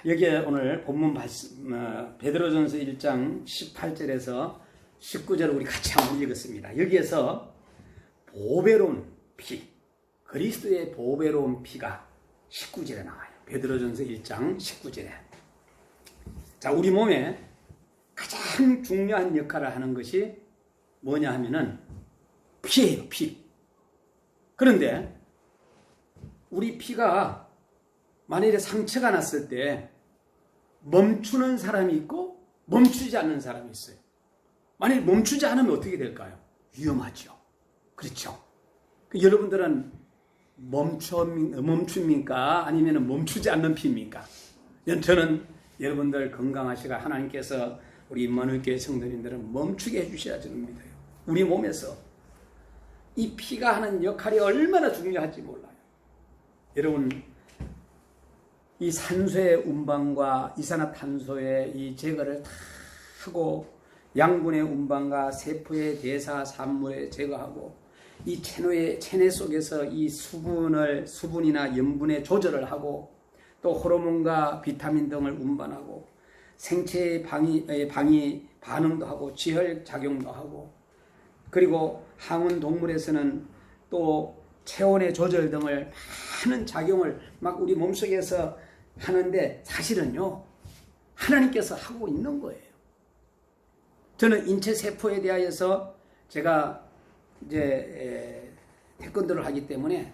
여기에 오늘 본문 베드로전서 1장 18절에서 19절을 우리 같이 한번 읽었습니다. 여기에서 보배로운 피, 그리스도의 보배로운 피가 19절에 나와요. 베드로전서 1장 19절에. 자, 우리 몸에 가장 중요한 역할을 하는 것이 뭐냐 하면은 피예요, 피. 그런데 우리 피가 만일에 상처가 났을 때 멈추는 사람이 있고 멈추지 않는 사람이 있어요. 만일 멈추지 않으면 어떻게 될까요? 위험하죠. 그렇죠. 여러분들은 멈춥니까? 아니면 멈추지 않는 피입니까? 저는 여러분들 건강하시가 하나님께서 우리 임마누엘교회 성도님들은 멈추게 해주셔야 저는 믿어요. 우리 몸에서 이 피가 하는 역할이 얼마나 중요할지 몰라요. 여러분, 이 산소의 운반과 이산화탄소의 이 제거를 다 하고 양분의 운반과 세포의 대사 산물을 제거하고 이 체내 속에서 이 수분이나 염분의 조절을 하고 또 호르몬과 비타민 등을 운반하고 생체의 방위 반응도 하고 지혈 작용도 하고 그리고 항온 동물에서는 또 체온의 조절 등을 많은 작용을 막 우리 몸속에서 하는데 사실은요 하나님께서 하고 있는 거예요. 저는 인체 세포에 대하여서 제가 이제 태권도를 하기 때문에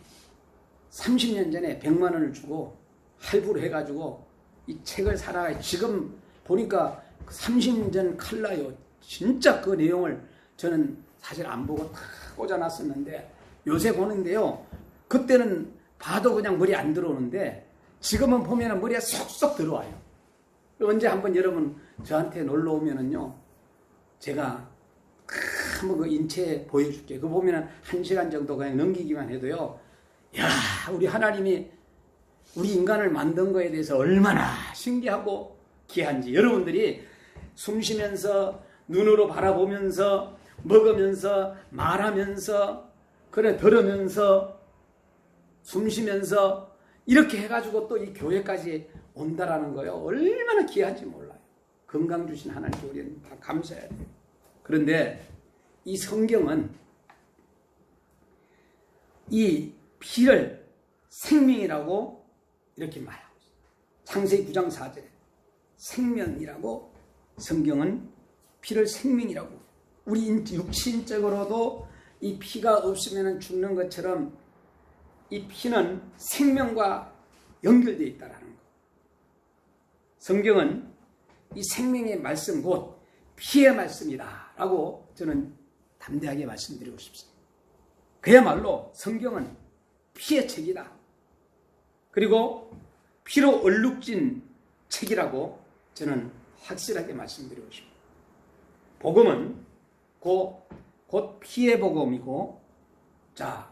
30년 전에 100만 원을 주고 할부를 해가지고 이 책을 사라. 지금 보니까 30년 전 칼라요. 진짜 그 내용을 저는 사실 안 보고 다 꽂아놨었는데 요새 보는데요. 그때는 봐도 그냥 머리에 안 들어오는데 지금은 보면 머리에 쏙쏙 들어와요. 언제 한번 여러분 저한테 놀러 오면은요. 제가 한번 그 인체 보여줄게요. 그거 보면 1시간 정도 그냥 넘기기만 해도요. 야, 우리 하나님이 우리 인간을 만든 거에 대해서 얼마나 신기하고 귀한지 여러분들이 숨 쉬면서 눈으로 바라보면서 먹으면서 말하면서 그래 들으면서 숨 쉬면서 이렇게 해가지고 또 이 교회까지 온다라는 거요. 얼마나 귀한지 몰라요. 건강 주신 하나님께 우리는 다 감사해야 돼요. 그런데 이 성경은 이 피를 생명이라고 이렇게 말하고 있어요. 창세기 9장 4절에 생명이라고 성경은 피를 생명이라고 우리 육신적으로도 이 피가 없으면 죽는 것처럼 이 피는 생명과 연결되어 있다는 것. 성경은 이 생명의 말씀 곧 피의 말씀이다 라고 저는 담대하게 말씀드리고 싶습니다. 그야말로 성경은 피의 책이다. 그리고 피로 얼룩진 책이라고 저는 확실하게 말씀드리고 싶습니다. 복음은 곧 피의 복음이고 자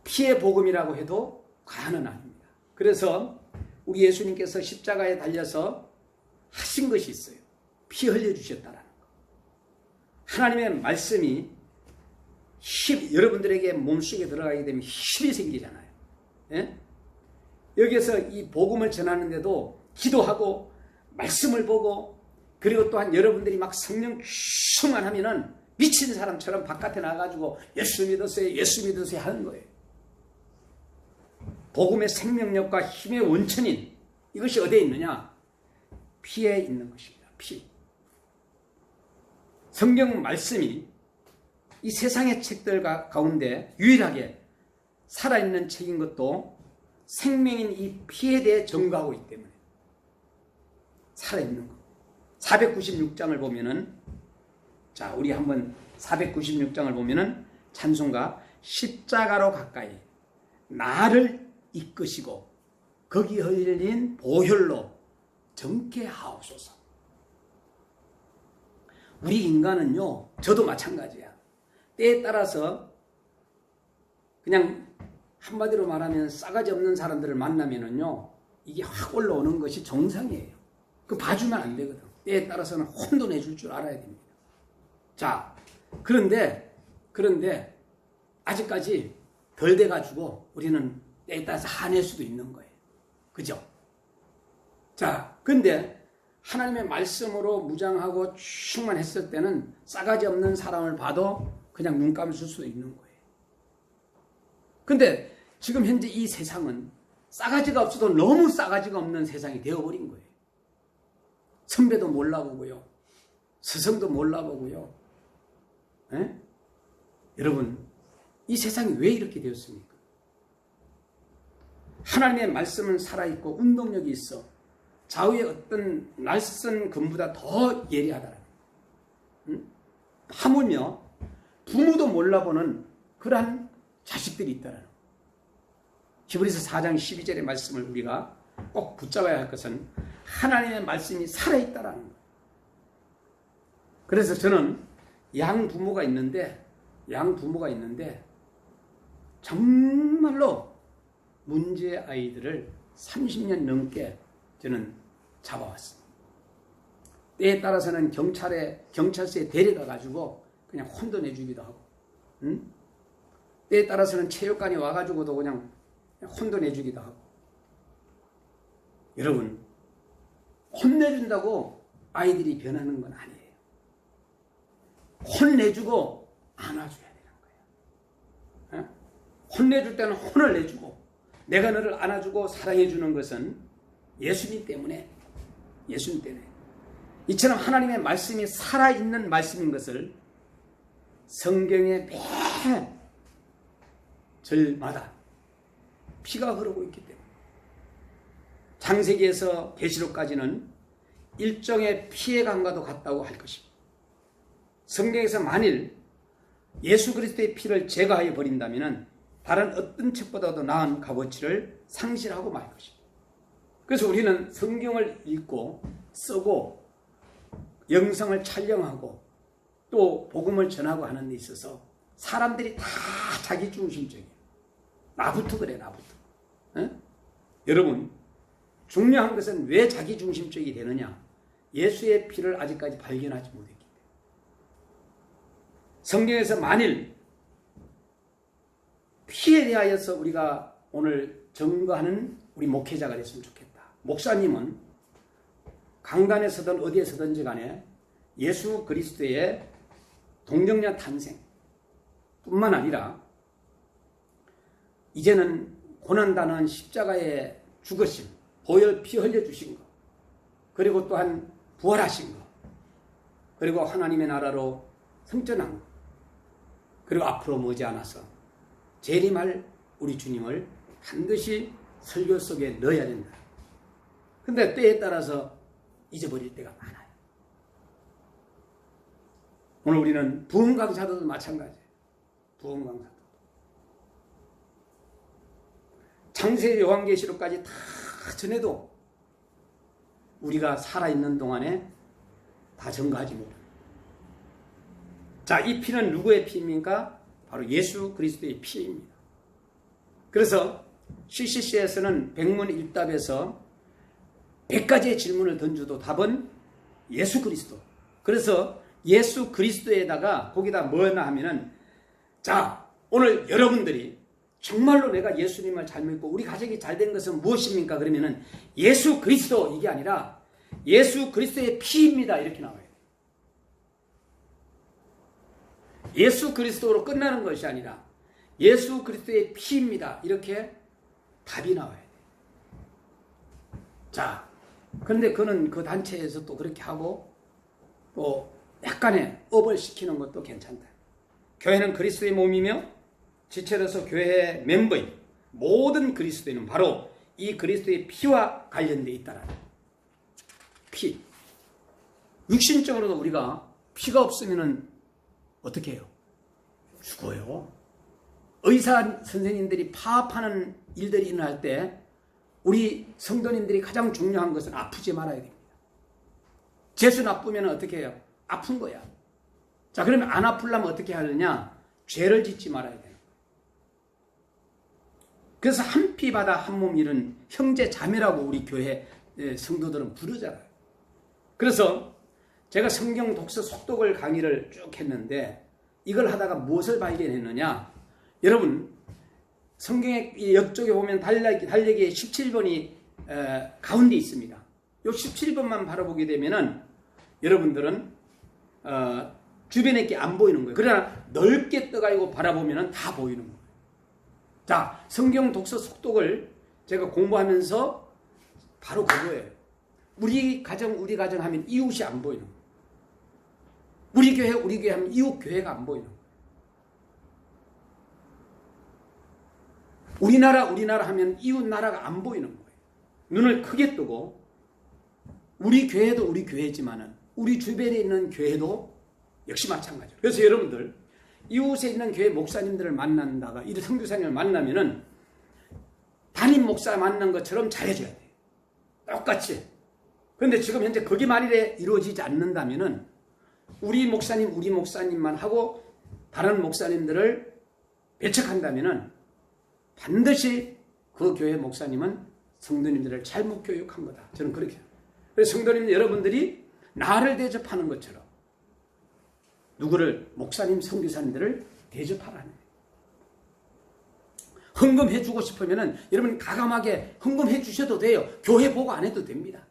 피의 복음이라고 해도 과언은 아닙니다. 그래서 우리 예수님께서 십자가에 달려서 하신 것이 있어요. 피 흘려주셨다라는 거. 하나님의 말씀이 여러분들에게 몸속에 들어가게 되면 힘이 생기잖아요. 예? 여기서 이 복음을 전하는데도 기도하고 말씀을 보고 그리고 또한 여러분들이 막 성령 충만하면은 미친 사람처럼 바깥에 나가가지고 예수 믿으세요, 예수 믿으세요 하는 거예요. 복음의 생명력과 힘의 원천인 이것이 어디에 있느냐? 피에 있는 것입니다. 피. 성경 말씀이 이 세상의 책들 가운데 유일하게 살아있는 책인 것도 생명인 이 피에 대해 전가하고 있기 때문에 살아있는 것. 496장을 보면은 자 우리 한번 496장을 보면은 찬송가 십자가로 가까이 나를 이끄시고 거기 흘린 보혈로 정케 하옵소서. 우리 인간은요 저도 마찬가지야. 때에 따라서 그냥 한마디로 말하면 싸가지 없는 사람들을 만나면은요 이게 확 올라오는 것이 정상이에요. 그 봐주면 안 되거든. 때에 따라서는 혼돈해 줄 줄 알아야 됩니다. 자, 그런데 아직까지 덜 돼가지고 우리는 때에 따라서 화낼 수도 있는 거예요. 그죠? 자, 근데 하나님의 말씀으로 무장하고 충만했을 때는 싸가지 없는 사람을 봐도 그냥 눈 감을 수도 있는 거예요. 근데 지금 현재 이 세상은 싸가지가 없어도 너무 싸가지가 없는 세상이 되어버린 거예요. 선배도 몰라보고요. 스승도 몰라보고요. 에? 여러분, 이 세상이 왜 이렇게 되었습니까? 하나님의 말씀은 살아있고 운동력이 있어 좌우의 어떤 낯선 금보다 더 예리하다라는 거예요. 하물며 부모도 몰라보는 그러한 자식들이 있다라는 거예요. 히브리서 4장 12절의 말씀을 우리가 꼭 붙잡아야 할 것은 하나님의 말씀이 살아있다라는 거예요. 그래서 저는 양부모가 있는데 정말로 문제 아이들을 30년 넘게 저는 잡아왔습니다. 때에 따라서는 경찰서에 데려가 가지고 그냥 혼도 내주기도 하고, 때에 따라서는 체육관에 와가지고도 그냥 혼도 내주기도 하고. 여러분, 혼내준다고 아이들이 변하는 건 아니에요. 혼내주고 안아줘야 되는 거예요. 혼내줄 때는 혼을 내주고, 내가 너를 안아주고 사랑해주는 것은 예수님 때문에. 이처럼 하나님의 말씀이 살아있는 말씀인 것을 성경의 매 절마다 피가 흐르고 있기 때문에, 창세기에서 계시록까지는 일종의 피의 강과도 같다고 할 것입니다. 성경에서 만일 예수 그리스도의 피를 제거하여 버린다면 다른 어떤 책보다도 나은 값어치를 상실하고 말 것입니다. 그래서 우리는 성경을 읽고 쓰고 영상을 촬영하고 또 복음을 전하고 하는 데 있어서 사람들이 다 자기중심적이에요. 나부터 그래, 나부터. 여러분, 중요한 것은 왜 자기중심적이 되느냐? 예수의 피를 아직까지 발견하지 못했기 때문에. 성경에서 만일 피에 대하여서 우리가 오늘 증거하는 우리 목회자가 됐으면 좋겠다. 목사님은 강단에 서든 어디에 서든지 간에 예수 그리스도의 동정녀 탄생 뿐만 아니라 이제는 고난다는 십자가의 죽으심, 보혈 피 흘려주신 것, 그리고 또한 부활하신 것, 그리고 하나님의 나라로 승천한 것, 그리고 앞으로 머지않아서 재림할 우리 주님을 반드시 설교 속에 넣어야 된다. 근데 때에 따라서 잊어버릴 때가 많아요. 오늘 우리는 부흥 강사들도 마찬가지예요. 부흥 강사들. 창세 요한계시록까지 다 전해도 우리가 살아있는 동안에 다 전가하지 못합니다. 자, 이 피는 누구의 피입니까? 바로 예수 그리스도의 피입니다. 그래서 CCC에서는 백문일답에서 100가지의 질문을 던져도 답은 예수 그리스도. 그래서 예수 그리스도에다가 거기다 뭐나 하면은, 자, 오늘 여러분들이 정말로 내가 예수님을 잘 믿고 우리 가족이 잘 된 것은 무엇입니까? 그러면은 예수 그리스도, 이게 아니라 예수 그리스도의 피입니다, 이렇게 나와요. 예수 그리스도로 끝나는 것이 아니라 예수 그리스도의 피입니다, 이렇게 답이 나와야 돼요. 자, 그런데 그는 그 단체에서 또 그렇게 하고 또 약간의 업을 시키는 것도 괜찮다. 교회는 그리스도의 몸이며 지체로서 교회의 멤버인 모든 그리스도인은 바로 이 그리스도의 피와 관련되어 있다라는 피. 육신적으로도 우리가 피가 없으면 어떻게 해요? 죽어요. 의사 선생님들이 파업하는 일들이 일어날 때 우리 성도님들이 가장 중요한 것은 아프지 말아야 됩니다. 재수 나쁘면 어떻게 해요? 아픈 거야. 자, 그러면 안 아프려면 어떻게 하느냐? 죄를 짓지 말아야 돼요. 그래서 한 피 받아 한 몸 이룬 형제 자매라고 우리 교회 성도들은 부르잖아요. 그래서 제가 성경 독서 속독을 강의를 쭉 했는데 이걸 하다가 무엇을 발견했느냐? 여러분, 성경의 역쪽에 보면 달력의 17번이 가운데 있습니다. 요 17번만 바라보게 되면은 여러분들은 주변에 게 안 보이는 거예요. 그러나 넓게 떠가지고 바라보면은 다 보이는 거예요. 자, 성경 독서 속독을 제가 공부하면서 바로 그거예요. 우리 가정 하면 이웃이 안 보이는 거예요. 우리 교회 하면 이웃 교회가 안 보이는 거예요. 우리나라 하면 이웃 나라가 안 보이는 거예요. 눈을 크게 뜨고 우리 교회도 우리 교회지만은 우리 주변에 있는 교회도 역시 마찬가지예요. 그래서 여러분들 이웃에 있는 교회 목사님들을 만난다가 이 선교사님을 만나면은 담임 목사 만난 것처럼 잘해줘야 돼요. 똑같이. 그런데 지금 현재 그게 만일에 이루어지지 않는다면은 우리 목사님만 하고 다른 목사님들을 배척한다면은 반드시 그 교회 목사님은 성도님들을 잘못 교육한 거다. 저는 그렇게 해요. 그래서 성도님 여러분들이 나를 대접하는 것처럼 누구를 목사님, 선교사님들을 대접하라는 거예요. 헌금해 주고 싶으면은 여러분 가감하게 헌금해 주셔도 돼요. 교회 보고 안 해도 됩니다.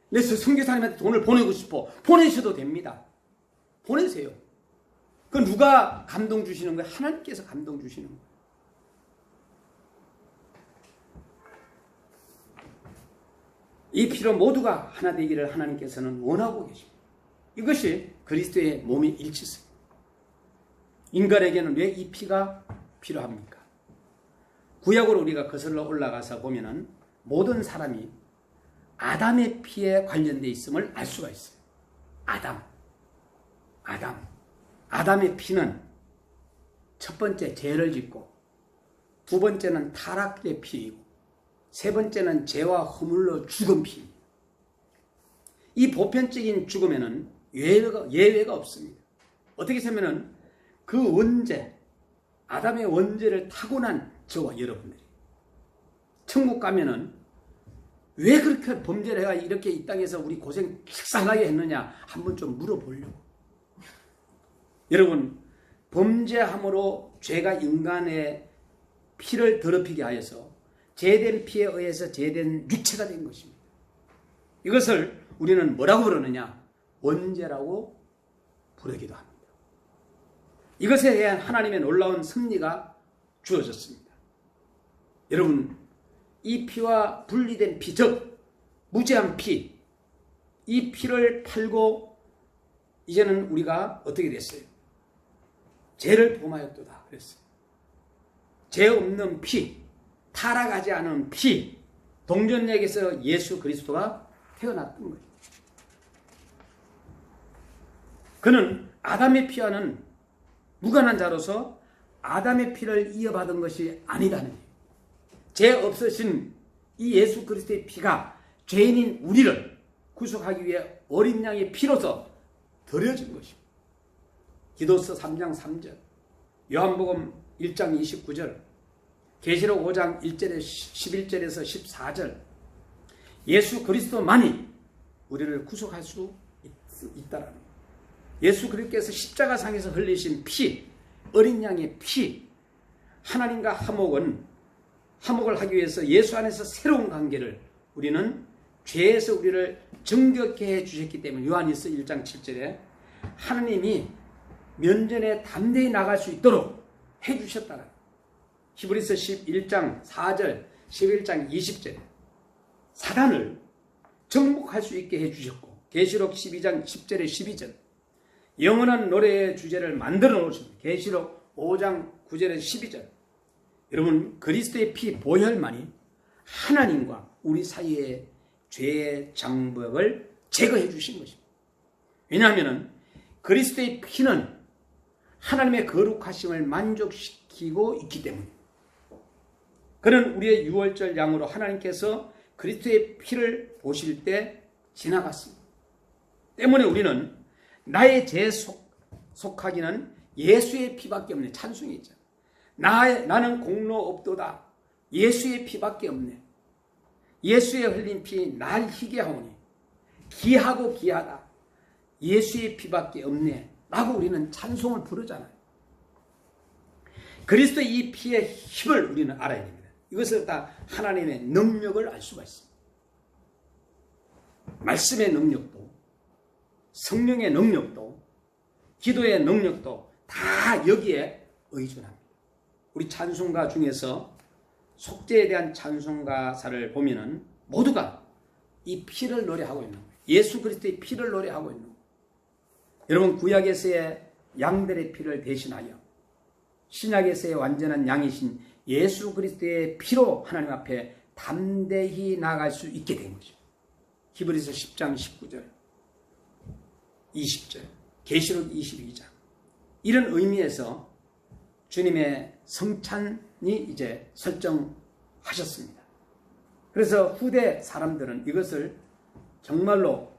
그래서 선교사님한테 돈을 보내고 싶어 보내셔도 됩니다. 보내세요. 그 누가 감동 주시는 거예요? 하나님께서 감동 주시는 거예요. 이 피로 모두가 하나 되기를 하나님께서는 원하고 계십니다. 이것이 그리스도의 몸의 일치성입니다. 인간에게는 왜 이 피가 필요합니까? 구약으로 우리가 거슬러 올라가서 보면은 모든 사람이 아담의 피에 관련되어 있음을 알 수가 있어요. 아담의 피는 첫 번째 죄를 짓고 두 번째는 타락의 피이고 세 번째는 죄와 허물로 죽은 피. 이 보편적인 죽음에는 예외가 없습니다. 어떻게 보면은 그 원죄, 아담의 원죄를 타고난 저와 여러분들이 천국 가면은 왜 그렇게 범죄를 해가 이렇게 이 땅에서 우리 고생 식상하게 했느냐 한번 좀 물어보려고. 여러분, 범죄함으로 죄가 인간의 피를 더럽히게 하여서 죄된 피에 의해서 죄된 육체가 된 것입니다. 이것을 우리는 뭐라고 부르느냐? 원죄라고 부르기도 합니다. 이것에 대한 하나님의 놀라운 섭리가 주어졌습니다. 여러분, 이 피와 분리된 피, 즉 무죄한 피, 이 피를 팔고 이제는 우리가 어떻게 됐어요? 죄를 범하였도다 그랬어요. 죄 없는 피, 타락하지 않은 피, 동전역에서 예수 그리스도가 태어났던 거예요. 그는 아담의 피와는 무관한 자로서 아담의 피를 이어받은 것이 아니다는 거예요. 죄 없으신 이 예수 그리스도의 피가 죄인인 우리를 구속하기 위해 어린 양의 피로서 드려진 것입니다. 기도서 3장 3절, 요한복음 1장 29절, 계시록 5장 1절에 11절에서 14절, 예수 그리스도만이 우리를 구속할 수 있다라는 거예요. 예수 그리스도께서 십자가상에서 흘리신 피, 어린 양의 피, 하나님과 화목을 하기 위해서 예수 안에서 새로운 관계를 우리는 죄에서 우리를 정결케 해 주셨기 때문에 요한일서 1장 7절에 하나님이 면전에 담대히 나갈 수 있도록 해 주셨다는 거예요. 히브리서 11장 4절, 11장 20절에 사단을 정복할 수 있게 해 주셨고, 계시록 12장 10절에 12절 영원한 노래의 주제를 만들어 놓으십니다. 계시록 5장 9절에 12절. 여러분, 그리스도의 피 보혈만이 하나님과 우리 사이의 죄의 장벽을 제거해 주신 것입니다. 왜냐하면 그리스도의 피는 하나님의 거룩하심을 만족시키고 있기 때문입니다. 그는 우리의 유월절 양으로 하나님께서 그리스도의 피를 보실 때 지나갔습니다. 때문에 우리는 나의 죄에 속하기는 예수의 피밖에 없네. 찬송이 있잖아. 나는 공로 없도다. 예수의 피밖에 없네. 예수의 흘린 피 날 희게 하오니 기하고 기하다. 예수의 피밖에 없네. 라고 우리는 찬송을 부르잖아요. 그리스도의 이 피의 힘을 우리는 알아야 됩니다. 이것을 다 하나님의 능력을 알 수가 있습니다. 말씀의 능력도, 성령의 능력도, 기도의 능력도 다 여기에 의존합니다. 우리 찬송가 중에서 속죄에 대한 찬송가사를 보면은 모두가 이 피를 노래하고 있는 거예요. 예수 그리스도의 피를 노래하고 있는 거예요. 여러분, 구약에서의 양들의 피를 대신하여 신약에서의 완전한 양이신 예수 그리스도의 피로 하나님 앞에 담대히 나아갈 수 있게 된 거죠. 히브리서 10장 19절, 20절, 계시록 22장. 이런 의미에서 주님의 성찬이 이제 설정하셨습니다. 그래서 후대 사람들은 이것을 정말로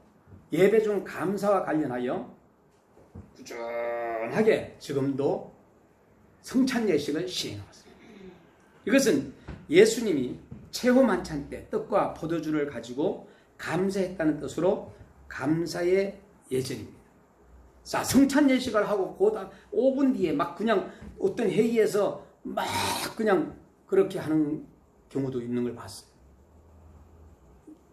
예배 중 감사와 관련하여 꾸준하게 지금도 성찬 예식을 시행하였습니다. 이것은 예수님이 최후 만찬 때 떡과 포도주를 가지고 감사했다는 뜻으로 감사의 예절입니다. 자, 성찬 예식을 하고 곧 5분 뒤에 막 그냥 어떤 회의에서 막 그냥 그렇게 하는 경우도 있는 걸 봤어요.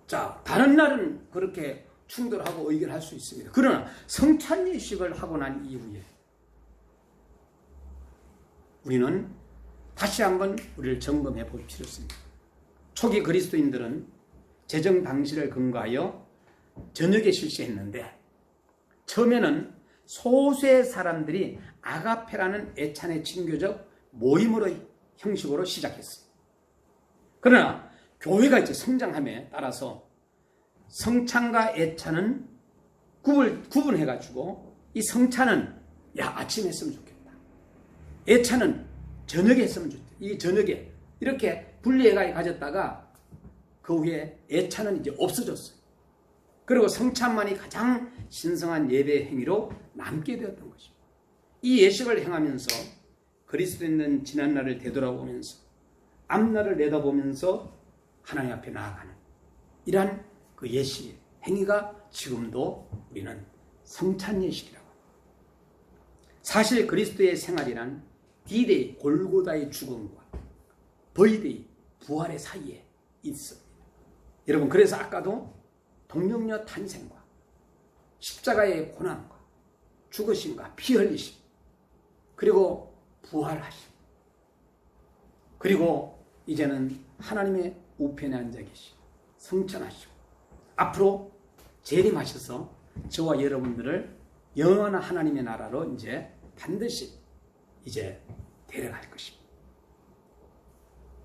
자, 다른 날은 그렇게 충돌하고 의결할 수 있습니다. 그러나 성찬 예식을 하고 난 이후에 우리는 다시 한번 우리를 점검해 볼 필요가 있습니다. 초기 그리스도인들은 제정 방식을 근거하여 저녁에 실시했는데 처음에는 소수의 사람들이 아가페라는 애찬의 친교적 모임으로 형식으로 시작했어요. 그러나 교회가 이제 성장함에 따라서 성찬과 애찬은 구분해가지고 이 성찬은 아침에 했으면 좋겠다. 애찬은 저녁에 했으면 좋겠다. 이 저녁에 이렇게 분리해가 가졌다가 그 후에 애찬은 이제 없어졌어요. 그리고 성찬만이 가장 신성한 예배 행위로 남게 되었던 것입니다. 이 예식을 행하면서 그리스도인은 지난날을 되돌아보면서 앞날을 내다보면서 하나님 앞에 나아가는 이러한 그 예식 행위가 지금도 우리는 성찬 예식이라고 합니다. 사실 그리스도의 생활이란 D-Day 골고다의 죽음과 V-Day 부활의 사이에 있습니다. 여러분, 그래서 아까도 동정녀 탄생과 십자가의 고난과 죽으심과 피 흘리심, 그리고 부활하심, 그리고 이제는 하나님의 우편에 앉아 계시고 성천하시고 앞으로 재림하셔서 저와 여러분들을 영원한 하나님의 나라로 이제 반드시 이제 데려갈 것입니다.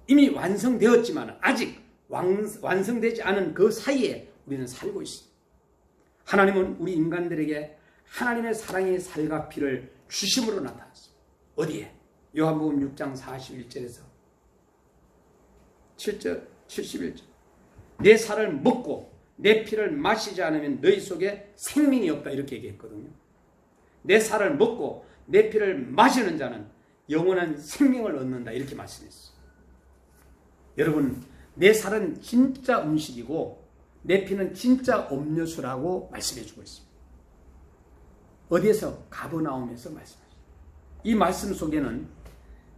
이미 완성되었지만 아직 완성되지 않은 그 사이에 우리는 살고 있습니다. 하나님은 우리 인간들에게 하나님의 사랑의 살과 피를 주심으로 나타났습니다. 어디에? 요한복음 6장 41절에서 7절, 71절. 내 살을 먹고 내 피를 마시지 않으면 너희 속에 생명이 없다, 이렇게 얘기했거든요. 내 살을 먹고 내 피를 마시는 자는 영원한 생명을 얻는다, 이렇게 말씀했어요. 여러분, 내 살은 진짜 음식이고 내 피는 진짜 음료수라고 말씀해 주고 있습니다. 어디에서? 가버나움에서 말씀하십니다. 이 말씀 속에는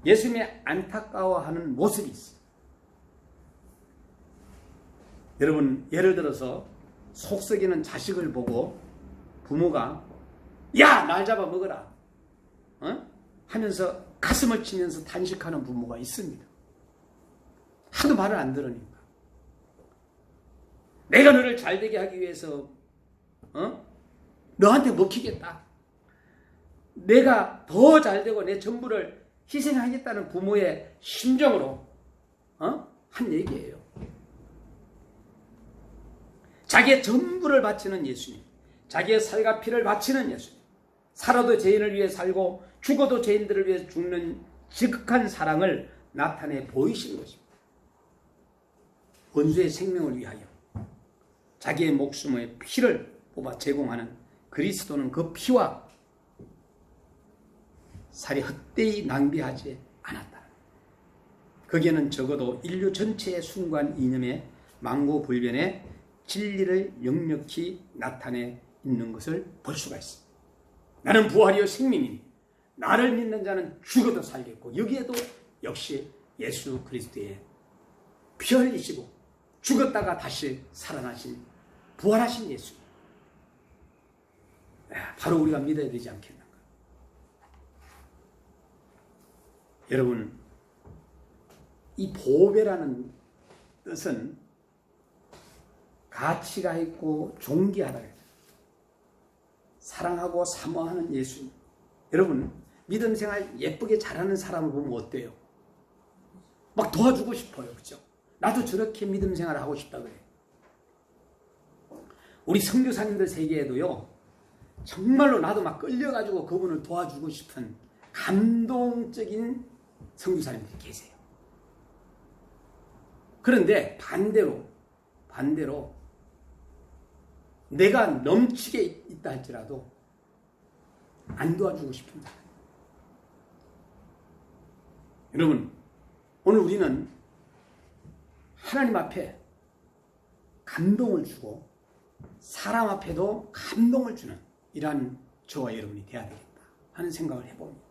예수님이 안타까워하는 모습이 있어요. 여러분, 예를 들어서 속썩이는 자식을 보고 부모가 야, 날 잡아 먹어라 하면서 가슴을 치면서 탄식하는 부모가 있습니다. 하도 말을 안 들으니까. 내가 너를 잘되게 하기 위해서 너한테 먹히겠다. 내가 더 잘되고 내 전부를 희생하겠다는 부모의 심정으로 한 얘기예요. 자기의 전부를 바치는 예수님, 자기의 살과 피를 바치는 예수님, 살아도 죄인을 위해 살고 죽어도 죄인들을 위해 죽는 지극한 사랑을 나타내 보이신 것입니다. 원수의 생명을 위하여 자기의 목숨의 피를 뽑아 제공하는 그리스도는 그 피와 살이 헛되이 낭비하지 않았다. 거기에는 적어도 인류 전체의 순간 이념의 망고불변의 진리를 역력히 나타내 있는 것을 볼 수가 있습니다. 나는 부활이요 생명이니 나를 믿는 자는 죽어도 살겠고, 여기에도 역시 예수 그리스도의 피 흘리시고 죽었다가 다시 살아나신 부활하신 예수. 바로 우리가 믿어야 되지 않겠는가. 여러분, 이 보배라는 뜻은 가치가 있고 존귀하다. 사랑하고 사모하는 예수님. 여러분, 믿음 생활 예쁘게 잘하는 사람을 보면 어때요? 막 도와주고 싶어요. 그죠? 나도 저렇게 믿음 생활을 하고 싶다 그래요. 우리 선교사님들 세계에도요, 정말로 나도 막 끌려가지고 그분을 도와주고 싶은 감동적인 선교사님들이 계세요. 그런데 반대로 내가 넘치게 있다 할지라도 안 도와주고 싶습니다. 여러분, 오늘 우리는 하나님 앞에 감동을 주고 사람 앞에도 감동을 주는 이러한 저와 여러분이 되어야 되겠다 하는 생각을 해봅니다.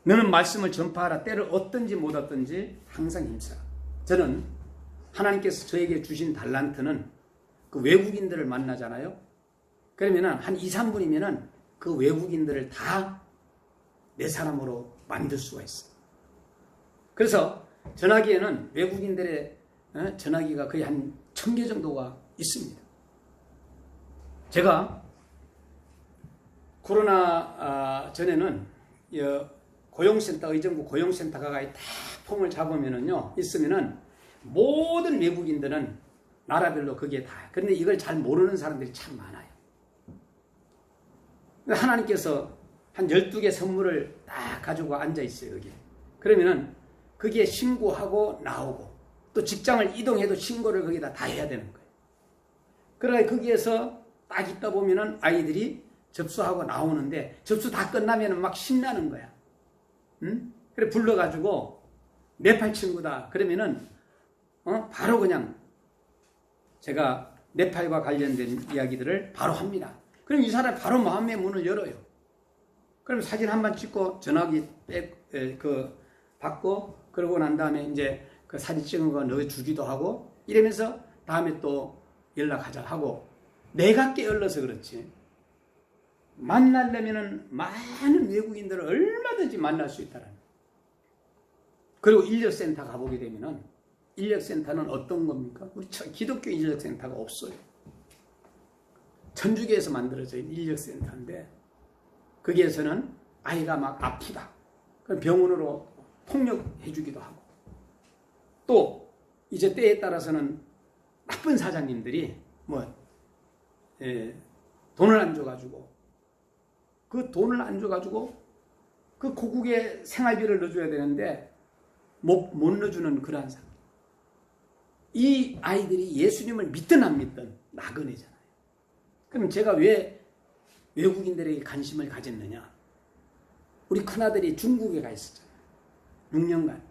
너는 말씀을 전파하라. 때를 얻든지 못 얻든지 항상 힘써라. 저는 하나님께서 저에게 주신 달란트는 그 외국인들을 만나잖아요. 그러면 한 2, 3분이면 그 외국인들을 다 내 사람으로 만들 수가 있어요. 그래서 전화기에는 외국인들의 전화기가 거의 한 1000개 정도가 있습니다. 제가 코로나 전에는 고용센터, 의정부 고용센터가 딱 폼을 잡으면은요, 있으면은 모든 외국인들은 나라별로 그게 다. 그런데 이걸 잘 모르는 사람들이 참 많아요. 하나님께서 한 12개 선물을 딱 가지고 앉아 있어요, 여기. 그러면은 거기에 신고하고 나오고 또 직장을 이동해도 신고를 거기다 다 해야 되는 거예요. 그러니까 거기에서 딱 있다 보면은 아이들이 접수하고 나오는데 접수 다 끝나면은 막 신나는 거야. 응? 그래 불러가지고 네팔 친구다. 그러면은 바로 그냥 제가 네팔과 관련된 이야기들을 바로 합니다. 그럼 이 사람이 바로 마음의 문을 열어요. 그럼 사진 한번 찍고 전화기 받고 그러고 난 다음에 이제 그 사진 찍은 거 넣어주기도 하고 이러면서 다음에 또 연락하자 하고 내가 게을러서 그렇지. 만나려면은 많은 외국인들을 얼마든지 만날 수 있다는. 그리고 인력센터 가보게 되면은 인력센터는 어떤 겁니까? 우리 기독교 인력센터가 없어요. 천주교에서 만들어진 인력센터인데 거기에서는 아이가 막 아프다. 그럼 병원으로 폭력해주기도 하고 또 이제 때에 따라서는 나쁜 사장님들이 돈을 안 줘가지고 그 돈을 안 줘가지고 그 고국의 생활비를 넣어줘야 되는데 못 넣어주는 그러한 상황. 이 아이들이 예수님을 믿든 안 믿든 나그네잖아요. 그럼 제가 왜 외국인들에게 관심을 가졌느냐? 우리 큰아들이 중국에 가 있었잖아요. 6년간.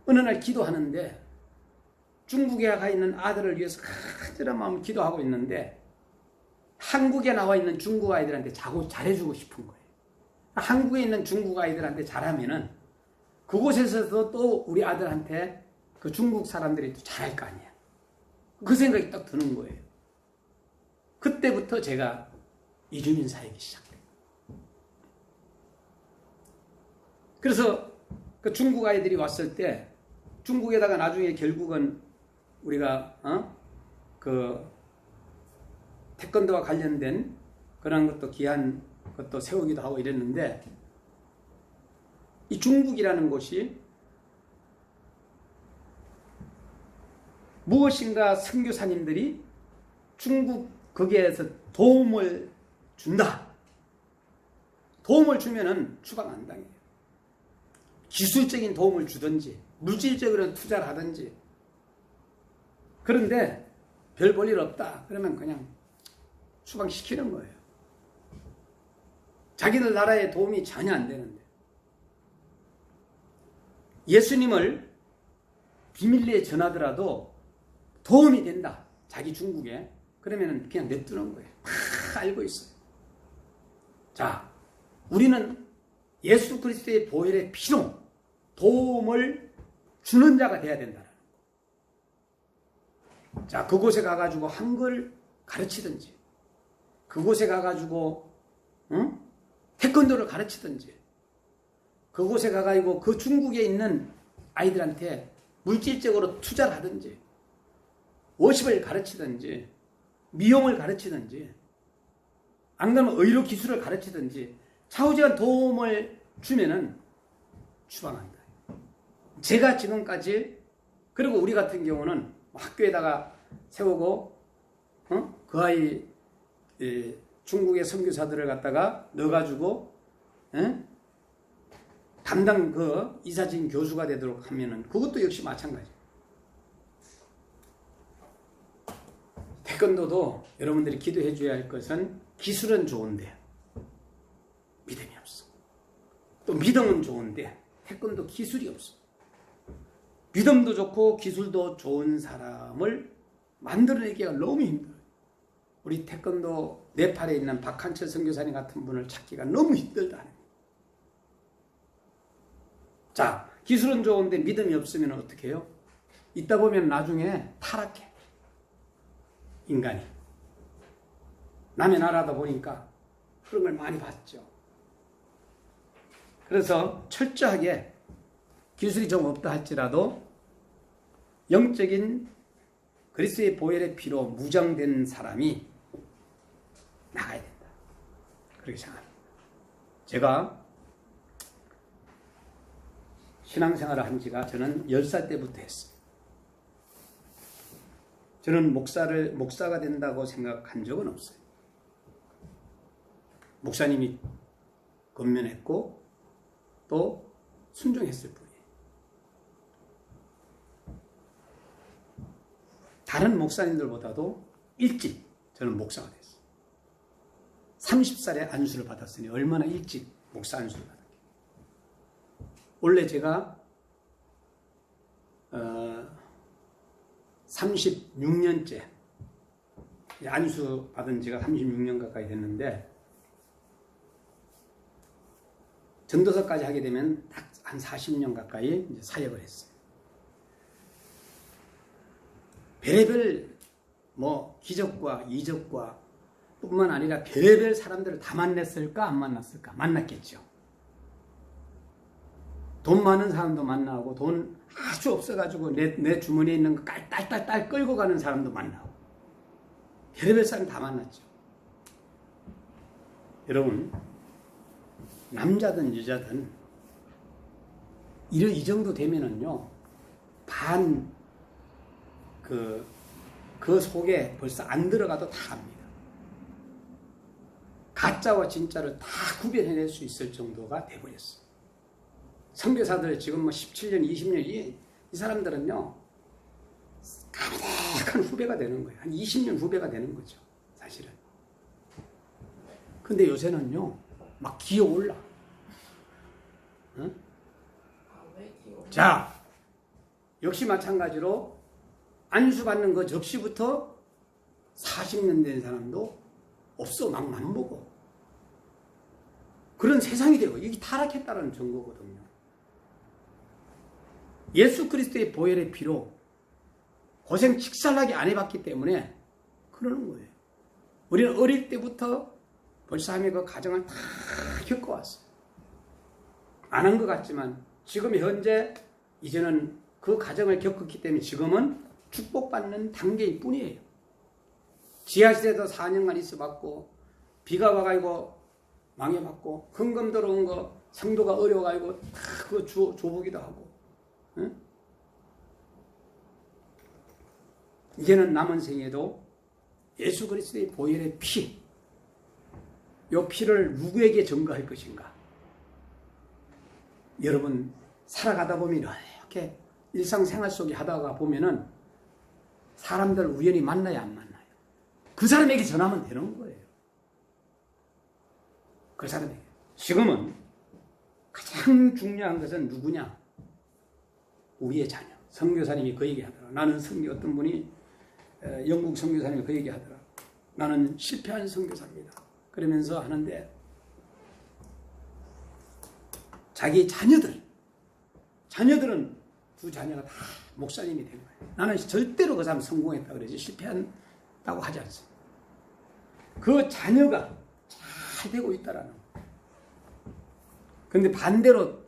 어느 날 기도하는데 중국에 가 있는 아들을 위해서 간절한 마음으로 기도하고 있는데 한국에 나와 있는 중국 아이들한테 잘해주고 싶은 거예요. 한국에 있는 중국 아이들한테 잘하면은 그곳에서도 또 우리 아들한테 그 중국 사람들이 또 잘할 거 아니야. 그 생각이 딱 드는 거예요. 그때부터 제가 이주민 사역이 시작돼요. 그래서 그 중국 아이들이 왔을 때 중국에다가 나중에 결국은 우리가 그 태권도와 관련된 그런 것도 귀한 것도 세우기도 하고 이랬는데 이 중국이라는 곳이 무엇인가 선교사님들이 중국 거기에서 도움을 준다. 도움을 주면은 추방 안 당해요. 기술적인 도움을 주든지 물질적으로 투자를 하든지. 그런데 별 볼 일 없다. 그러면 그냥 추방시키는 거예요. 자기들 나라에 도움이 전혀 안 되는데. 예수님을 비밀리에 전하더라도 도움이 된다. 자기 중국에. 그러면 그냥 냅두는 거예요. 다 알고 있어요. 자, 우리는 예수 그리스도의 보혈의 피로 도움을 주는 자가 돼야 된다. 자, 그곳에 가가지고 한글 가르치든지, 그곳에 가가지고 태권도를 가르치든지, 그곳에 가가지고 그 중국에 있는 아이들한테 물질적으로 투자를 하든지, 워십을 가르치든지, 미용을 가르치든지, 안 그러면 의료 기술을 가르치든지, 차후지간 도움을 주면은 추방한다. 제가 지금까지, 그리고 우리 같은 경우는 학교에다가 세우고, 그 아이 중국의 선교사들을 갖다가 넣어가지고 담당 그 이사진 교수가 되도록 하면은 그것도 역시 마찬가지. 태권도도 여러분들이 기도해 줘야 할 것은 기술은 좋은데 믿음이 없어. 또 믿음은 좋은데 태권도 기술이 없어. 믿음도 좋고 기술도 좋은 사람을 만들어내기가 너무 힘들어요. 우리 태권도 네팔에 있는 박한철 선교사님 같은 분을 찾기가 너무 힘들다. 자, 기술은 좋은데 믿음이 없으면 어떻게 해요? 있다 보면 나중에 타락해. 인간이. 남의 나라다 보니까 그런 걸 많이 봤죠. 그래서 철저하게 기술이 좀 없다 할지라도 영적인 그리스도의 보혈의 피로 무장된 사람이 나가야 된다. 그렇게 생각합니다. 제가 신앙생활을 한 지가 저는 10살 때부터 했어요. 저는 목사가 된다고 생각한 적은 없어요. 목사님이 권면했고 또 순종했을 뿐이에요. 다른 목사님들보다도 일찍 저는 목사가 됐어요. 30살에 안수를 받았으니 얼마나 일찍 목사 안수를 받았겠어요. 원래 제가 36년째 안수 받은 지가 36년 가까이 됐는데 전도사까지 하게 되면 딱 한 40년 가까이 이제 사역을 했어요. 별의별 기적과 이적과 뿐만 아니라 별의별 사람들을 다 만났을까 안 만났을까? 만났겠죠. 돈 많은 사람도 만나고 돈 아주 없어가지고 내 주머니에 있는 거 딸딸딸 끌고 가는 사람도 만나고 별의별 사람 다 만났죠. 여러분, 남자든 여자든 이 정도 되면은요 그 속에 벌써 안 들어가도 다 압니다. 가짜와 진짜를 다 구별해낼 수 있을 정도가 돼버렸어요. 선교사들 지금 17년, 20년 이 사람들은요 가득한 후배가 되는 거예요. 한 20년 후배가 되는 거죠, 사실은. 근데 요새는요 막 기어올라. 응? 자, 역시 마찬가지로 안수받는 그 접시부터 40년 된 사람도 없어. 막 맘먹어. 그런 세상이 되고 이게 타락했다는 증거거든요. 예수 그리스도의 보혈의 피로 고생 직살나게 안 해봤기 때문에 그러는 거예요. 우리는 어릴 때부터 벌써 함의 그 가정을 다 겪어왔어요. 안 한 것 같지만 지금 현재 이제는 그 가정을 겪었기 때문에 지금은 축복받는 단계일 뿐이에요. 지하실에도 4년간 있어봤고 비가 와가지고 망해봤고 헌금 들어온 거 성도가 어려워가지고 다 그거 줘보기도 하고. 응? 이제는 남은 생에도 예수 그리스도의 보혈의 피, 이 피를 누구에게 전가할 것인가? 여러분 살아가다 보면 이렇게 일상생활 속에 하다가 보면은 사람들 우연히 만나야 안 만나요? 그 사람에게 전하면 되는 거예요. 그 사람에게. 지금은 가장 중요한 것은 누구냐? 우리의 자녀. 선교사님이 그 얘기 하더라. 나는 어떤 분이 영국 선교사님이 그 얘기 하더라. 나는 실패한 선교사입니다. 그러면서 하는데 자기 자녀들은 두 자녀가 다 목사님이 된 거예요. 나는 절대로 그 사람 성공했다 그러지 실패한다고 하지 않습니다. 그 자녀가 잘 되고 있다라는 거예요. 근데 반대로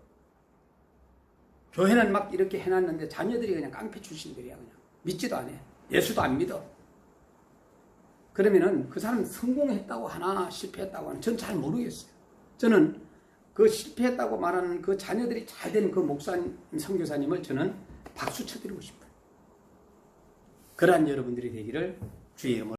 교회는 막 이렇게 해놨는데 자녀들이 그냥 깡패 출신들이야. 그냥 믿지도 않아. 예수도 안 믿어. 그러면은 그 사람 성공했다고 하나 실패했다고 하나 전 잘 모르겠어요. 저는 그 실패했다고 말하는 그 자녀들이 잘 된 그 목사님, 선교사님을 저는 박수 쳐드리고 싶어요. 그러한 여러분들이 되기를 주의 이름으로